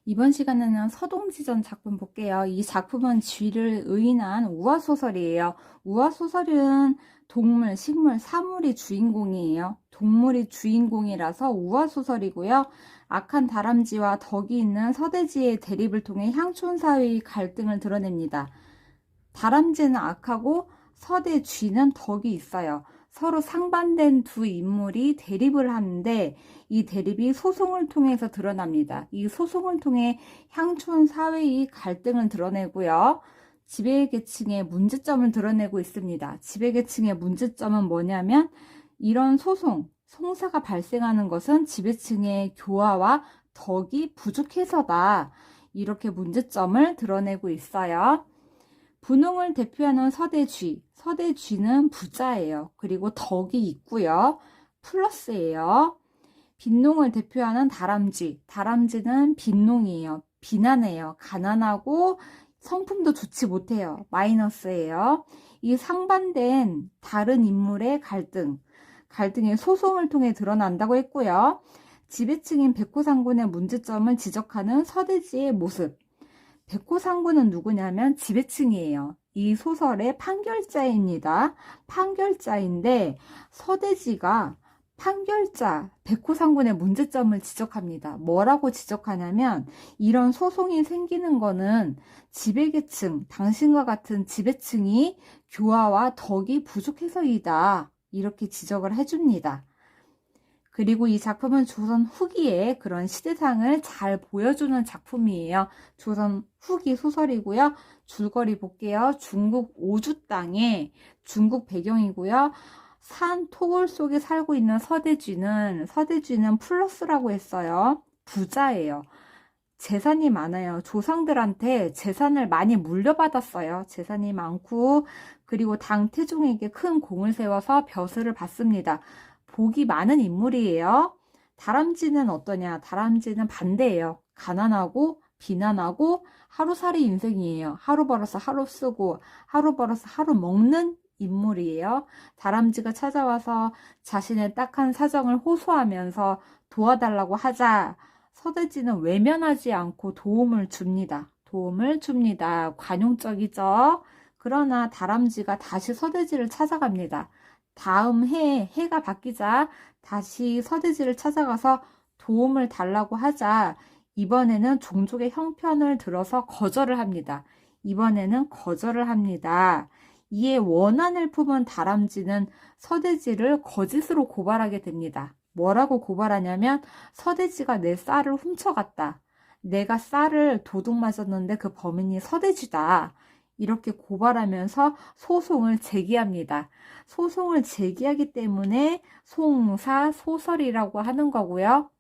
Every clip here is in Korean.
이번 시간에는 서동지전 작품 볼게요. 이 작품은 쥐를 의인한 우화소설이에요. 우화소설은 동물, 식물, 사물이 주인공이에요. 동물이 주인공이라서 우화소설이고요. 악한 다람쥐와 덕이 있는 서대지의 대립을 통해 향촌 사회의 갈등을 드러냅니다. 다람쥐는 악하고 서대쥐는 덕이 있어요. 서로 상반된 두 인물이 대립을 하는데 이 대립이 소송을 통해서 드러납니다. 이 소송을 통해 향촌 사회의 갈등을 드러내고요. 지배계층의 문제점을 드러내고 있습니다. 지배계층의 문제점은 뭐냐면 이런 송사가 발생하는 것은 지배층의 교화와 덕이 부족해서다. 이렇게 문제점을 드러내고 있어요. 분홍을 대표하는 서대쥐, 서대쥐는 부자예요. 그리고 덕이 있고요. 플러스예요. 빈농을 대표하는 다람쥐, 다람쥐는 빈농이에요. 비난해요. 가난하고 성품도 좋지 못해요. 마이너스예요. 이 상반된 다른 인물의 갈등의 소송을 통해 드러난다고 했고요. 지배층인 백호상군의 문제점을 지적하는 서대지의 모습. 백호상군은 누구냐면 지배층이에요. 이 소설의 판결자입니다. 판결자인데 서대지가 판결자 백호상군의 문제점을 지적합니다. 뭐라고 지적하냐면 이런 소송이 생기는 거는 지배계층, 당신과 같은 지배층이 교화와 덕이 부족해서이다. 이렇게 지적을 해줍니다. 그리고 이 작품은 조선 후기의 그런 시대상을 잘 보여주는 작품이에요. 조선 후기 소설이고요. 줄거리 볼게요. 중국 오주 땅에 중국 배경이고요. 산 토굴 속에 살고 있는 서대쥐는 플러스라고 했어요. 부자예요. 재산이 많아요. 조상들한테 재산을 많이 물려받았어요. 재산이 많고 그리고 당태종에게 큰 공을 세워서 벼슬을 받습니다. 복이 많은 인물이에요. 다람쥐는 어떠냐? 다람쥐는 반대예요. 가난하고 비난하고 하루살이 인생이에요. 하루 벌어서 하루 쓰고 하루 벌어서 하루 먹는 인물이에요. 다람쥐가 찾아와서 자신의 딱한 사정을 호소하면서 도와달라고 하자 서대지는 외면하지 않고 도움을 줍니다. 관용적이죠. 그러나 다람쥐가 다시 서대지를 찾아갑니다. 다음 해가 바뀌자 다시 서대지를 찾아가서 도움을 달라고 하자 이번에는 종족의 형편을 들어서 거절을 합니다. 이에 원한을 품은 다람쥐는 서대지를 거짓으로 고발하게 됩니다. 뭐라고 고발하냐면 서대지가 내 쌀을 훔쳐갔다. 내가 쌀을 도둑 맞았는데 그 범인이 서대지다. 이렇게 고발하면서 소송을 제기합니다. 소송을 제기하기 때문에 송사 소설이라고 하는 거고요.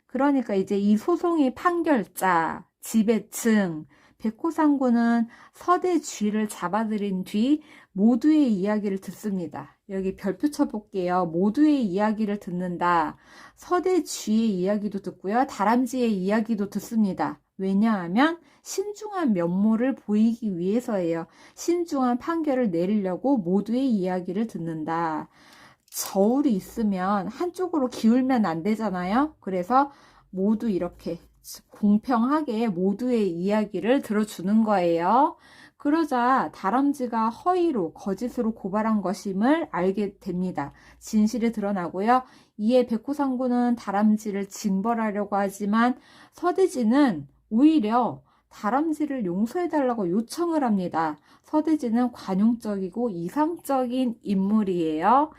그러니까 이제 이 소송의 판결자, 지배층, 백호상군은 서대쥐를 잡아들인 뒤 모두의 이야기를 듣습니다. 여기 별표 쳐볼게요. 모두의 이야기를 듣는다. 서대쥐의 이야기도 듣고요. 다람쥐의 이야기도 듣습니다. 왜냐하면 신중한 면모를 보이기 위해서예요. 신중한 판결을 내리려고 모두의 이야기를 듣는다. 저울이 있으면 한쪽으로 기울면 안 되잖아요. 그래서 모두 이렇게 공평하게 모두의 이야기를 들어주는 거예요. 그러자 다람쥐가 허위로 거짓으로 고발한 것임을 알게 됩니다. 진실이 드러나고요. 이에 백호상군은 다람쥐를 징벌하려고 하지만 서대지는 오히려 다람쥐를 용서해달라고 요청을 합니다. 서대지는 관용적이고 이상적인 인물이에요.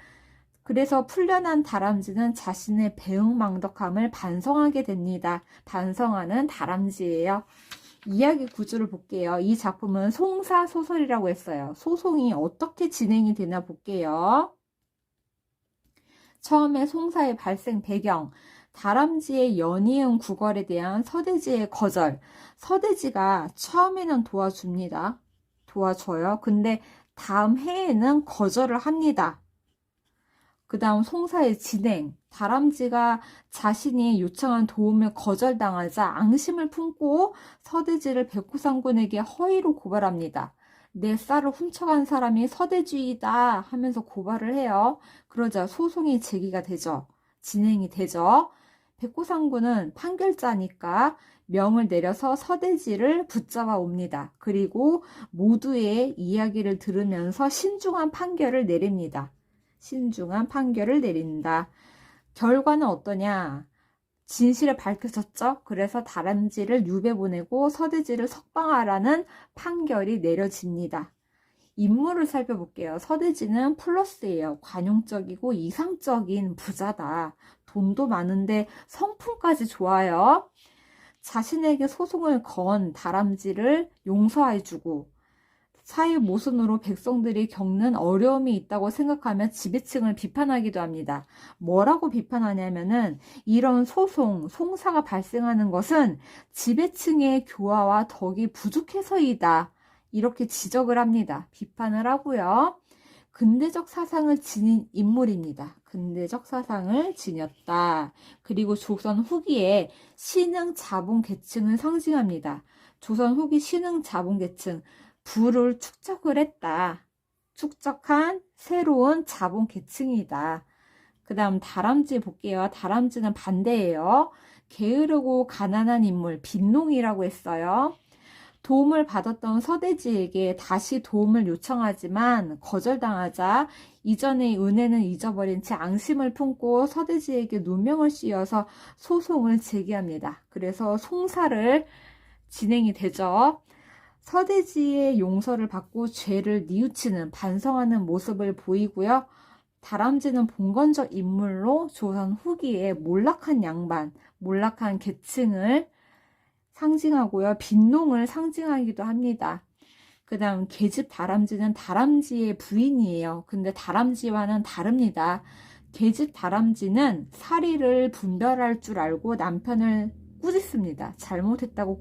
그래서 풀려난 다람쥐는 자신의 배은망덕함을 반성하게 됩니다. 반성하는 다람쥐예요. 이야기 구조를 볼게요. 이 작품은 송사소설이라고 했어요. 소송이 어떻게 진행이 되나 볼게요. 처음에 송사의 발생 배경, 다람쥐의 연이은 구걸에 대한 서대지의 거절. 서대지가 처음에는 도와줘요. 근데 다음 해에는 거절을 합니다. 그 다음 송사의 진행, 다람쥐가 자신이 요청한 도움을 거절당하자 앙심을 품고 서대지를 백호상군에게 허위로 고발합니다. 내 쌀을 훔쳐간 사람이 서대쥐이다 하면서 고발을 해요. 그러자 소송이 제기가 되죠. 진행이 되죠. 백호상군은 판결자니까 명을 내려서 서대지를 붙잡아 옵니다. 그리고 모두의 이야기를 들으면서 신중한 판결을 내립니다. 신중한 판결을 내린다. 결과는 어떠냐? 진실이 밝혀졌죠? 그래서 다람쥐를 유배 보내고 서대지를 석방하라는 판결이 내려집니다. 인물을 살펴볼게요. 서대지는 플러스예요. 관용적이고 이상적인 부자다. 돈도 많은데 성품까지 좋아요. 자신에게 소송을 건 다람쥐를 용서해주고 사회 모순으로 백성들이 겪는 어려움이 있다고 생각하며 지배층을 비판하기도 합니다. 뭐라고 비판하냐면은 이런 소송, 송사가 발생하는 것은 지배층의 교화와 덕이 부족해서이다. 이렇게 지적을 합니다. 비판을 하고요. 근대적 사상을 지닌 인물입니다. 근대적 사상을 지녔다. 그리고 조선 후기에 신흥 자본 계층을 상징합니다. 조선 후기 신흥 자본 계층, 부를 축적을 했다. 축적한 새로운 자본 계층이다. 그 다음 다람쥐 볼게요. 다람쥐는 반대예요. 게으르고 가난한 인물, 빈농이라고 했어요. 도움을 받았던 서대지에게 다시 도움을 요청하지만 거절당하자 이전의 은혜는 잊어버린 채 앙심을 품고 서대지에게 누명을 씌워서 소송을 제기합니다. 그래서 송사를 진행이 되죠. 서대지의 용서를 받고 죄를 뉘우치는 반성하는 모습을 보이고요. 다람쥐는 봉건적 인물로 조선 후기에 몰락한 양반, 몰락한 계층을 상징하고요. 빈농을 상징하기도 합니다. 그 다음 계집 다람쥐는 다람쥐의 부인이에요. 근데 다람쥐와는 다릅니다. 계집 다람쥐는 사리를 분별할 줄 알고 남편을 꾸짖습니다. 잘못했다고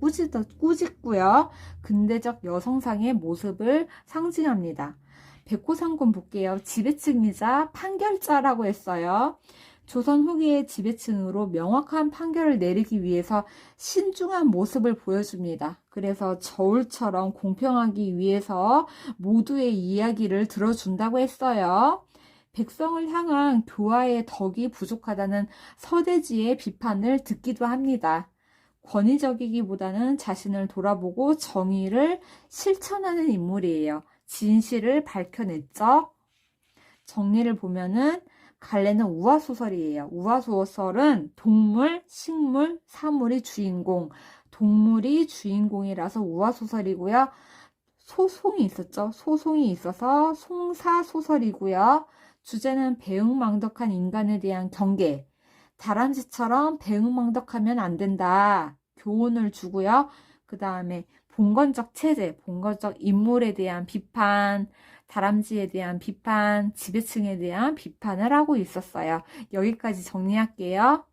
꾸짖고요. 근대적 여성상의 모습을 상징합니다. 백호상군 볼게요. 지배층이자 판결자라고 했어요. 조선 후기의 지배층으로 명확한 판결을 내리기 위해서 신중한 모습을 보여줍니다. 그래서 저울처럼 공평하기 위해서 모두의 이야기를 들어준다고 했어요. 백성을 향한 교화의 덕이 부족하다는 서대지의 비판을 듣기도 합니다. 권위적이기보다는 자신을 돌아보고 정의를 실천하는 인물이에요. 진실을 밝혀냈죠. 정리를 보면은 갈래는 우화소설이에요. 우화소설은 동물, 식물, 사물이 주인공, 동물이 주인공이라서 우화소설이고요. 소송이 있었죠. 소송이 있어서 송사소설이고요. 주제는 배은망덕한 인간에 대한 경계. 다람쥐처럼 배은망덕하면 안 된다. 교훈을 주고요. 그 다음에 봉건적 체제, 봉건적 인물에 대한 비판, 다람쥐에 대한 비판, 지배층에 대한 비판을 하고 있었어요. 여기까지 정리할게요.